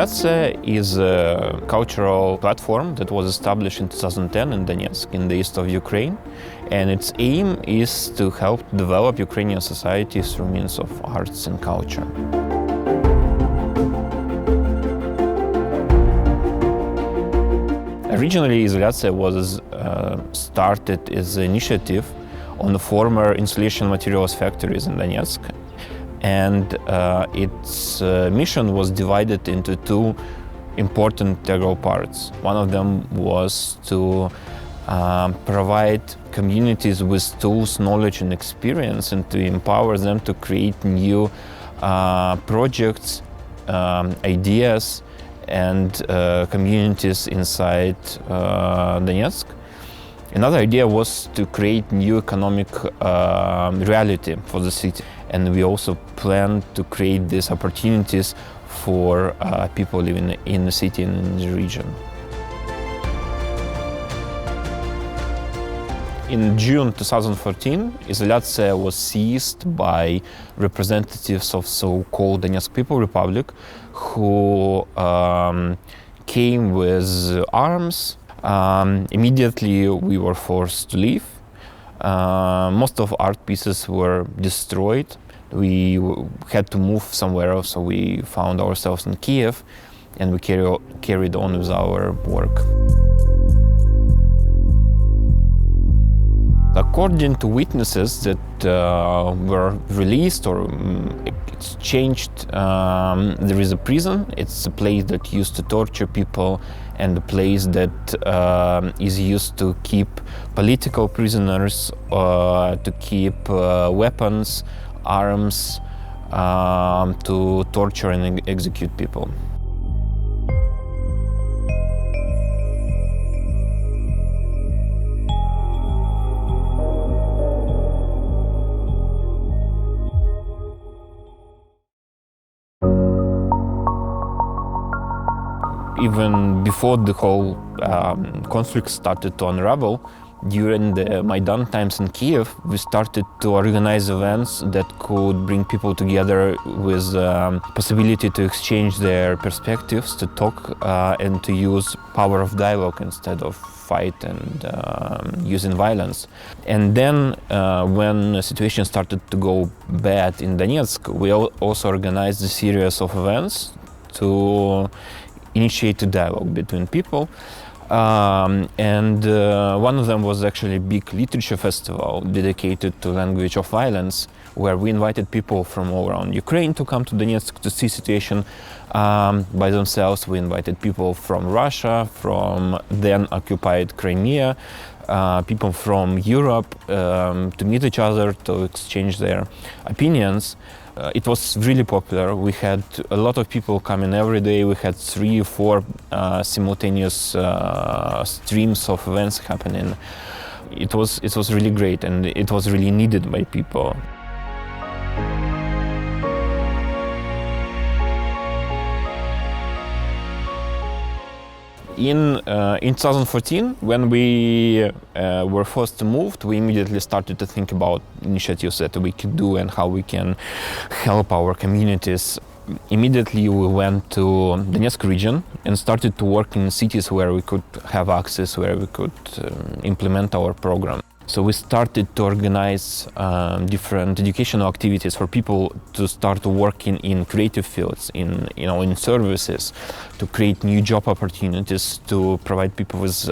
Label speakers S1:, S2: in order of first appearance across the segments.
S1: Izolyatsia is a cultural platform that was established in 2010 in Donetsk, in the east of Ukraine, and its aim is to help develop Ukrainian society through means of arts and culture. Originally, Izolyatsia was started as an initiative on the former insulation materials factories in Donetsk, and its mission was divided into two important integral parts. One of them was to provide communities with tools, knowledge and experience, and to empower them to create new projects, ideas and communities inside Donetsk. Another idea was to create new economic reality for the city, and we also planned to create these opportunities for people living in the city and in the region. In June 2014, Izolyatsia was seized by representatives of so-called Donetsk People Republic, who came with arms. Immediately we were forced to leave. Most of art pieces were destroyed. We had to move somewhere else, so we found ourselves in Kyiv, and we carried on with our work. According to witnesses that were released or exchanged, there is a prison. It's a place that used to torture people, and a place that is used to keep political prisoners, to keep weapons, arms, to torture and execute people. Even before the whole conflict started to unravel, during the Maidan times in Kyiv, we started to organize events that could bring people together with possibility to exchange their perspectives, to talk and to use power of dialogue instead of fight and using violence. And then when the situation started to go bad in Donetsk, we also organized a series of events to initiate a dialogue between people. And one of them was actually a big literature festival dedicated to language of violence, where we invited people from all around Ukraine to come to Donetsk to see situation by themselves. We invited people from Russia, from then occupied Crimea, people from Europe to meet each other, to exchange their opinions. It was really popular. We had a lot of people coming every day. We had 3 or 4 simultaneous streams of events happening. It was really great, and it was really needed by people. In 2014, when we were first moved, we immediately started to think about initiatives that we could do and how we can help our communities. Immediately we went to Donetsk region and started to work in cities where we could have access, where we could implement our program. So we started to organize different educational activities for people to start working in creative fields, in services, to create new job opportunities, to provide people with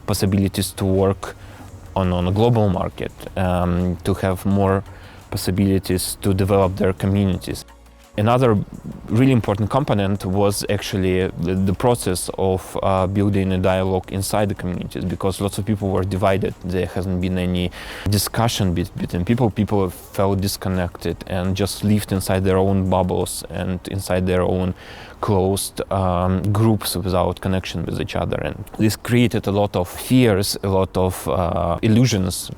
S1: possibilities to work on a global market, to have more possibilities to develop their communities. Another really important component was actually the process of building a dialogue inside the communities, because lots of people were divided. There hasn't been any discussion between people. People felt disconnected and just lived inside their own bubbles and inside their own closed groups without connection with each other. And this created a lot of fears, a lot of illusions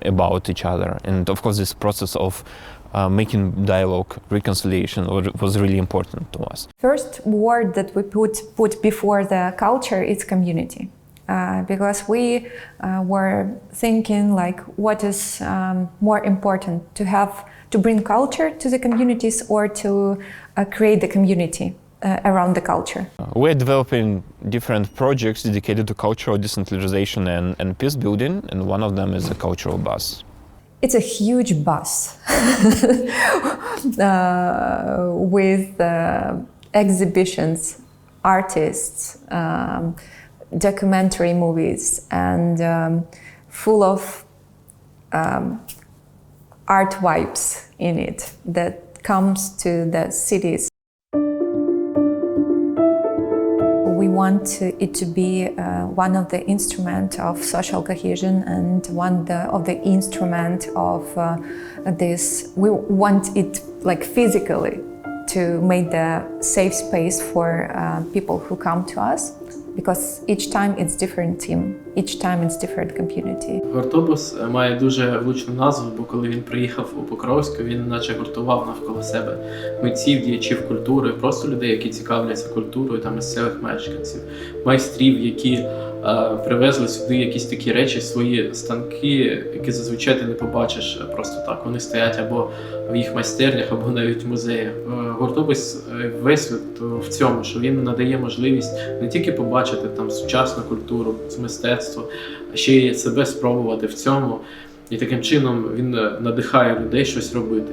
S1: about each other. And of course, this process of making dialogue, reconciliation was really important to us.
S2: First word that we put before the culture is community, because we were thinking like, what is more important, to bring culture to the communities or to create the community around the culture.
S1: We're developing different projects dedicated to cultural decentralization and peace building, and one of them is a cultural bus.
S2: It's a huge bus with exhibitions, artists, documentary movies, and full of art vibes in it that comes to the cities. We want it to be one of the instruments of social cohesion and one of the instrument of this. We want it like physically to make the safe space for people who come to us, because each time it's different team, each time it's different community.
S3: Гуртобус має дуже влучну назву, бо коли він приїхав у Покровську, він наче гуртував навколо себе митців, діячів культури, просто людей, які цікавляться культурою та місцевих мешканців, майстрів, які привезли сюди якісь такі речі, свої станки, які зазвичай ти не побачиш просто так. Вони стоять або в їх майстернях, або навіть в музеях. Гуртобус весь в цьому, що він надає можливість не тільки побачити там сучасну культуру, мистецтво, а ще й себе спробувати в цьому. І таким чином він надихає людей щось робити.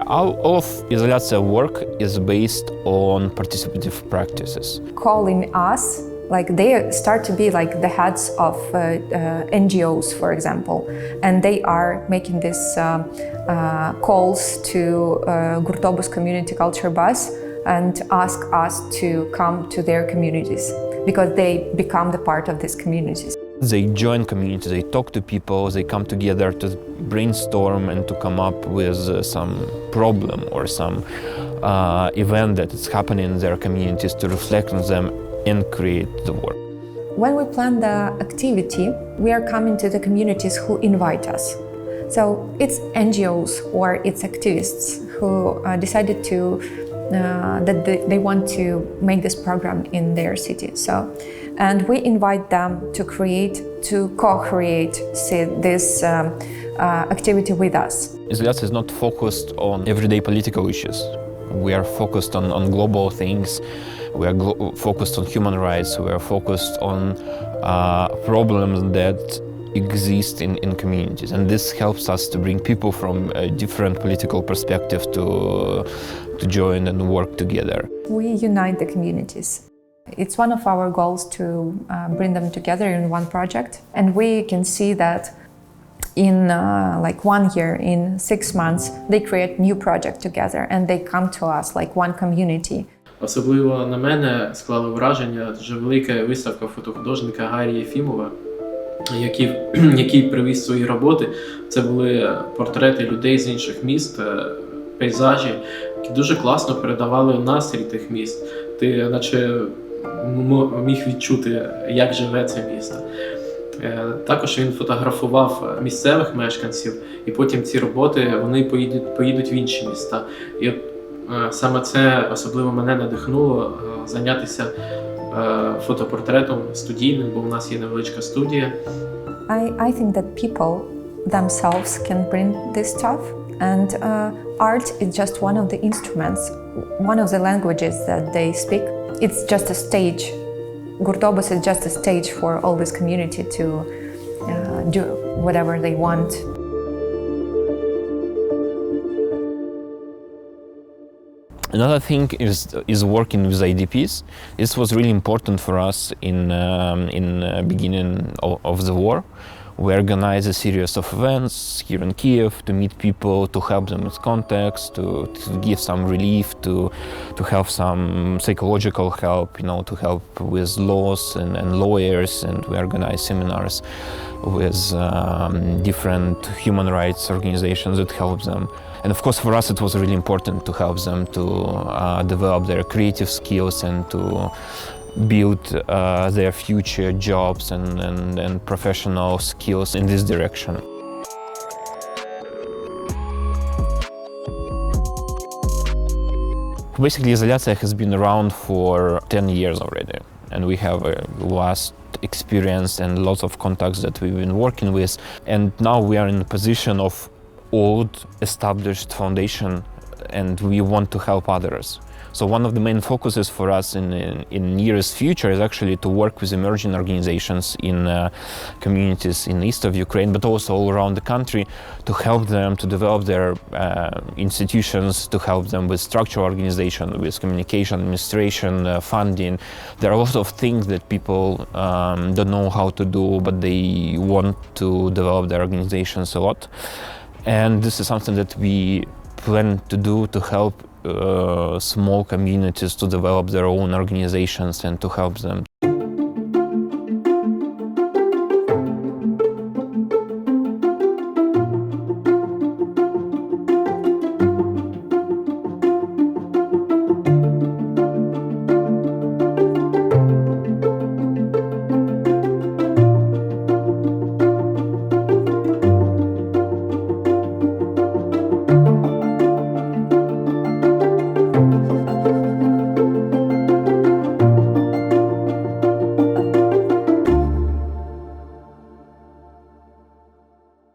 S1: All of Izolyatsia work is based on participative practices.
S2: Calling us, like they start to be like the heads of NGOs, for example, and they are making these calls to Gurtobus Community Culture Bus and ask us to come to their communities because they become the part of these communities.
S1: They join communities, they talk to people, they come together to brainstorm and to come up with some problem or some event that is happening in their communities, to reflect on them and create the work.
S2: When we plan the activity, we are coming to the communities who invite us. So it's NGOs or it's activists who decided to that they want to make this program in their city. And we invite them to co-create this activity with us.
S1: Izolyatsia is not focused on everyday political issues. We are focused on global things. We are focused on human rights. We are focused on problems that exist in communities. And this helps us to bring people from different political perspectives to join and work together.
S2: We unite the communities. It's one of our goals to bring them together in one project. And we can see that in like 1 year, in 6 months, they create new project together and they come to us like one community.
S3: Особливо на мене склало враження дуже велика виставка фотохудожника Гарія Єфімова, який привіз свої роботи. Це були портрети людей з інших міст, пейзажі, які дуже класно передавали настрій тих міст. Ти наче міг відчути, як живе це місто. Також він фотографував місцевих мешканців, і потім ці роботи вони поїдуть в інші міста. І саме це особливо мене надихнуло зайнятися фотопортретом студійним, бо у нас є невеличка студія.
S2: I think that people themselves can bring this stuff, and art is just one of the instruments, one of the languages that they speak. It's just a stage. Gurtobus is just a stage for all this community to do whatever they want.
S1: Another thing is working with IDPs. This was really important for us in beginning of the war. We organized a series of events here in Kyiv to meet people, to help them with context, to give some relief, to have some psychological help, to help with laws and lawyers, and we organized seminars with different human rights organizations that help them. And of course, for us, it was really important to help them to develop their creative skills and to build their future jobs and professional skills in this direction. Basically, Izolyatsia has been around for 10 years already, and we have a vast experience and lots of contacts that we've been working with. And now we are in a position of old established foundation, and we want to help others. So one of the main focuses for us in nearest future is actually to work with emerging organizations in communities in east of Ukraine, but also all around the country, to help them to develop their institutions, to help them with structural organization, with communication, administration, funding. There are a lot of things that people don't know how to do, but they want to develop their organizations a lot. And this is something that we plan to do to help small communities to develop their own organizations and to help them